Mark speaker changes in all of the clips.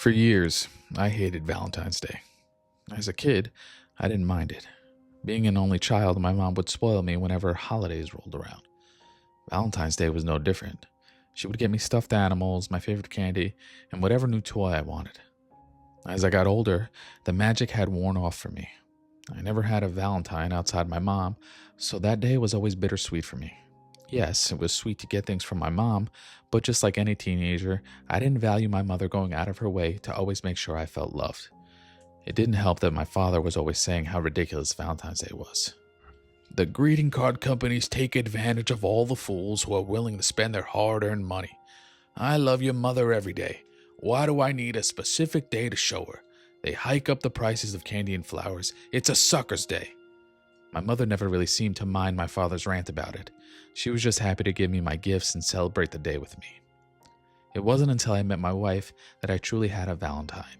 Speaker 1: For years, I hated Valentine's Day. As a kid, I didn't mind it. Being an only child, my mom would spoil me whenever holidays rolled around. Valentine's Day was no different. She would get me stuffed animals, my favorite candy, and whatever new toy I wanted. As I got older, the magic had worn off for me. I never had a Valentine outside my mom, so that day was always bittersweet for me. Yes, it was sweet to get things from my mom, but just like any teenager, I didn't value my mother going out of her way to always make sure I felt loved. It didn't help that my father was always saying how ridiculous Valentine's Day was. The greeting card companies take advantage of all the fools who are willing to spend their hard-earned money. I love your mother every day. Why do I need a specific day to show her? They hike up the prices of candy and flowers. It's a sucker's day. My mother never really seemed to mind my father's rant about it. She was just happy to give me my gifts and celebrate the day with me. It wasn't until I met my wife that I truly had a Valentine.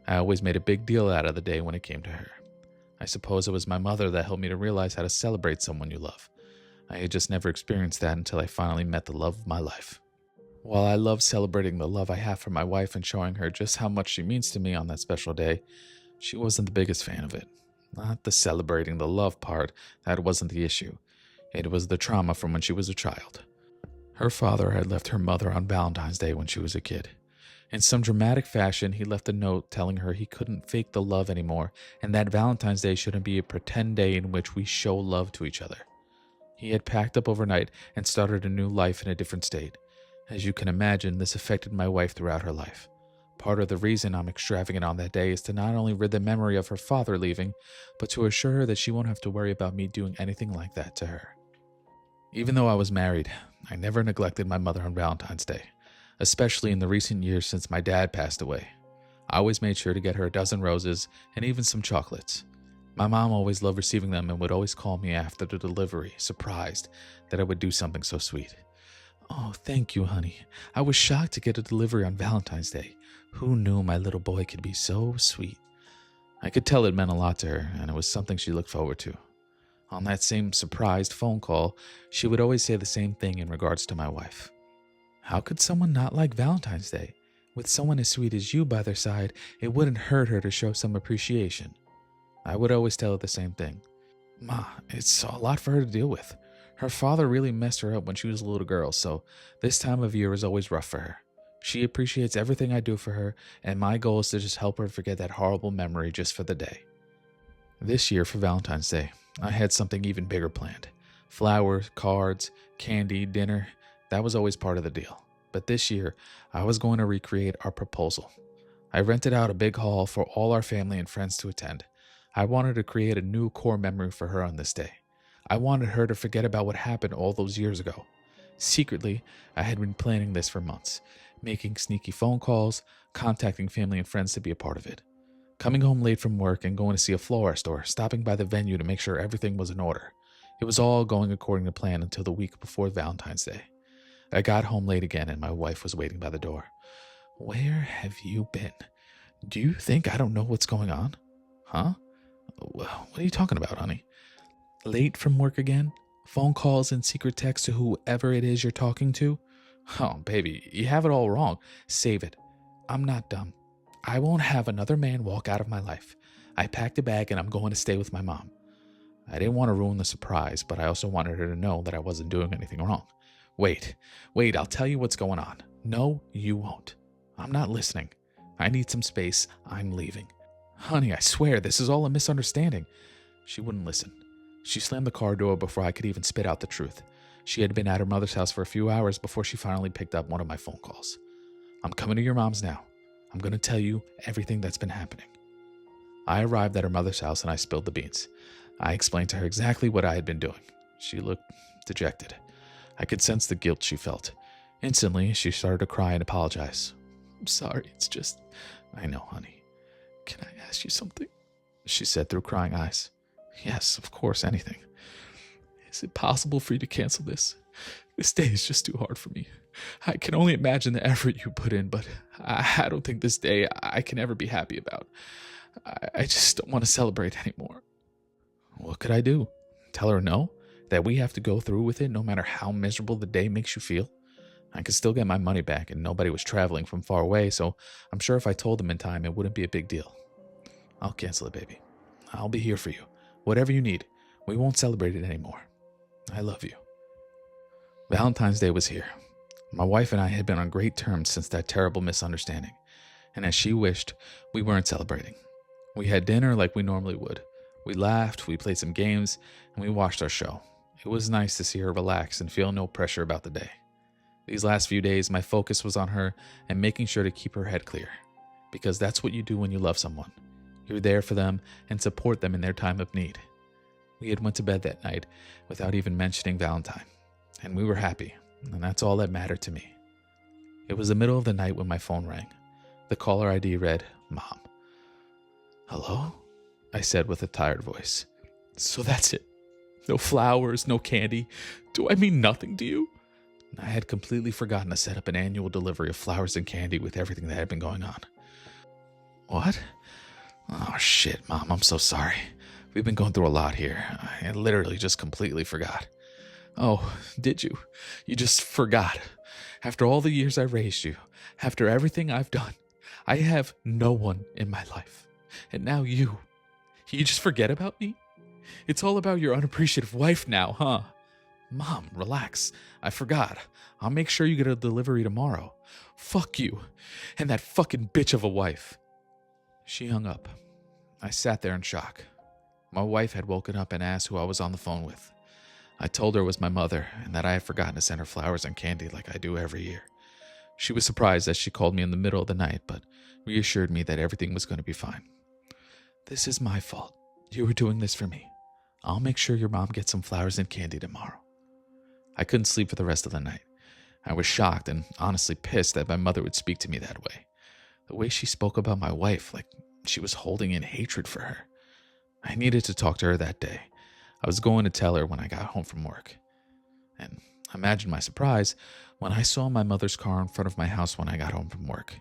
Speaker 1: I always made a big deal out of the day when it came to her. I suppose it was my mother that helped me to realize how to celebrate someone you love. I had just never experienced that until I finally met the love of my life. While I love celebrating the love I have for my wife and showing her just how much she means to me on that special day, she wasn't the biggest fan of it. Not the celebrating the love part, that wasn't the issue. It was the trauma from when she was a child. Her father had left her mother on Valentine's Day when she was a kid. In some dramatic fashion, he left a note telling her he couldn't fake the love anymore and that Valentine's Day shouldn't be a pretend day in which we show love to each other. He had packed up overnight and started a new life in a different state. As you can imagine, this affected my wife throughout her life. Part of the reason I'm extravagant on that day is to not only rid the memory of her father leaving, but to assure her that she won't have to worry about me doing anything like that to her. Even though I was married, I never neglected my mother on Valentine's Day, especially in the recent years since my dad passed away. I always made sure to get her a dozen roses and even some chocolates. My mom always loved receiving them and would always call me after the delivery, surprised that I would do something so sweet. "Oh, thank you, honey. I was shocked to get a delivery on Valentine's Day. Who knew my little boy could be so sweet?" I could tell it meant a lot to her, and it was something she looked forward to. On that same surprised phone call, she would always say the same thing in regards to my wife. How could someone not like Valentine's Day? With someone as sweet as you by their side, it wouldn't hurt her to show some appreciation. I would always tell her the same thing. "Ma, it's a lot for her to deal with. Her father really messed her up when she was a little girl, so this time of year is always rough for her. She appreciates everything I do for her, and my goal is to just help her forget that horrible memory just for the day." This year for Valentine's Day, I had something even bigger planned. Flowers, cards, candy, dinner, that was always part of the deal. But this year, I was going to recreate our proposal. I rented out a big hall for all our family and friends to attend. I wanted to create a new core memory for her on this day. I wanted her to forget about what happened all those years ago. Secretly, I had been planning this for months, making sneaky phone calls, contacting family and friends to be a part of it. Coming home late from work and going to see a flower store, stopping by the venue to make sure everything was in order. It was all going according to plan until the week before Valentine's Day. I got home late again and my wife was waiting by the door. "Where have you been? Do you think I don't know what's going on?" "Huh? What are you talking about, honey?" "Late from work again? Phone calls and secret texts to whoever it is you're talking to?" "Oh, baby, you have it all wrong. Save it. I'm not dumb. I won't have another man walk out of my life. I packed a bag and I'm going to stay with my mom." I didn't want to ruin the surprise, but I also wanted her to know that I wasn't doing anything wrong. Wait, I'll tell you what's going on." "No, you won't. I'm not listening. I need some space. I'm leaving." "Honey, I swear this is all a misunderstanding." She wouldn't listen. She slammed the car door before I could even spit out the truth. She had been at her mother's house for a few hours before she finally picked up one of my phone calls. "I'm coming to your mom's now. I'm going to tell you everything that's been happening." I arrived at her mother's house and I spilled the beans. I explained to her exactly what I had been doing. She looked dejected. I could sense the guilt she felt. Instantly, she started to cry and apologize. "I'm sorry, it's just..." "I know, honey. Can I ask you something?" she said through crying eyes. "Yes, of course, anything." "Is it possible for you to cancel this? This day is just too hard for me. I can only imagine the effort you put in, but I don't think this day I can ever be happy about. I just don't want to celebrate anymore." What could I do? Tell her no? That we have to go through with it no matter how miserable the day makes you feel? I could still get my money back, and nobody was traveling from far away, so I'm sure if I told them in time, it wouldn't be a big deal. I'll cancel it, baby. I'll be here for you. Whatever you need. We won't celebrate it anymore. I love you. Valentine's Day was here. My wife and I had been on great terms since that terrible misunderstanding, and as she wished, we weren't celebrating. We had dinner like we normally would. We laughed, we played some games, and we watched our show. It was nice to see her relax and feel no pressure about the day. These last few days, my focus was on her and making sure to keep her head clear, because that's what you do when you love someone. You're there for them and support them in their time of need. We had went to bed that night without even mentioning Valentine, and we were happy, and that's all that mattered to me. It was the middle of the night when my phone rang. The caller ID read, Mom. Hello? I said with a tired voice. So that's it. No flowers, no candy. Do I mean nothing to you? I had completely forgotten to set up an annual delivery of flowers and candy with everything that had been going on. What? Oh shit, Mom, I'm so sorry. We've been going through a lot here. I literally just completely forgot. Oh, did you? You just forgot. After all the years I raised you, after everything I've done, I have no one in my life. And now you just forget about me? It's all about your unappreciative wife now, huh? Mom, relax. I forgot. I'll make sure you get a delivery tomorrow. Fuck you. And that fucking bitch of a wife. She hung up. I sat there in shock. My wife had woken up and asked who I was on the phone with. I told her it was my mother and that I had forgotten to send her flowers and candy like I do every year. She was surprised as she called me in the middle of the night, but reassured me that everything was going to be fine. This is my fault. You were doing this for me. I'll make sure your mom gets some flowers and candy tomorrow. I couldn't sleep for the rest of the night. I was shocked and honestly pissed that my mother would speak to me that way. The way she spoke about my wife, like she was holding in hatred for her. I needed to talk to her that day. I was going to tell her when I got home from work. And imagine my surprise when I saw my mother's car in front of my house when I got home from work.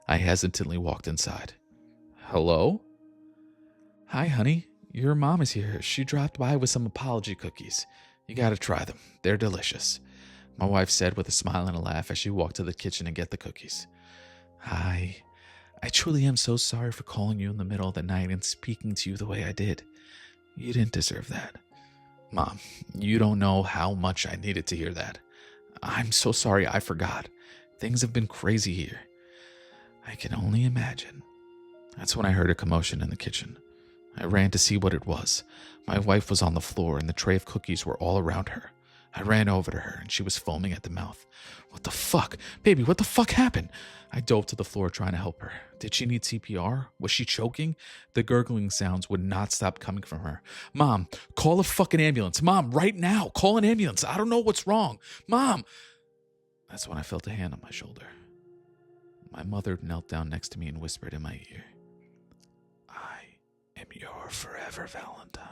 Speaker 1: I hesitantly walked inside. Hello? Hi, honey. Your mom is here. She dropped by with some apology cookies. You gotta try them. They're delicious. My wife said with a smile and a laugh as she walked to the kitchen and get the cookies. Hi. I truly am so sorry for calling you in the middle of the night and speaking to you the way I did. You didn't deserve that. Mom, you don't know how much I needed to hear that. I'm so sorry I forgot. Things have been crazy here. I can only imagine. That's when I heard a commotion in the kitchen. I ran to see what it was. My wife was on the floor and the tray of cookies were all around her. I ran over to her and she was foaming at the mouth. What the fuck? Baby, what the fuck happened? I dove to the floor trying to help her. Did she need CPR? Was she choking? The gurgling sounds would not stop coming from her. Mom, call a fucking ambulance. Mom, right now, call an ambulance. I don't know what's wrong. Mom! That's when I felt a hand on my shoulder. My mother knelt down next to me and whispered in my ear, I am your forever Valentine.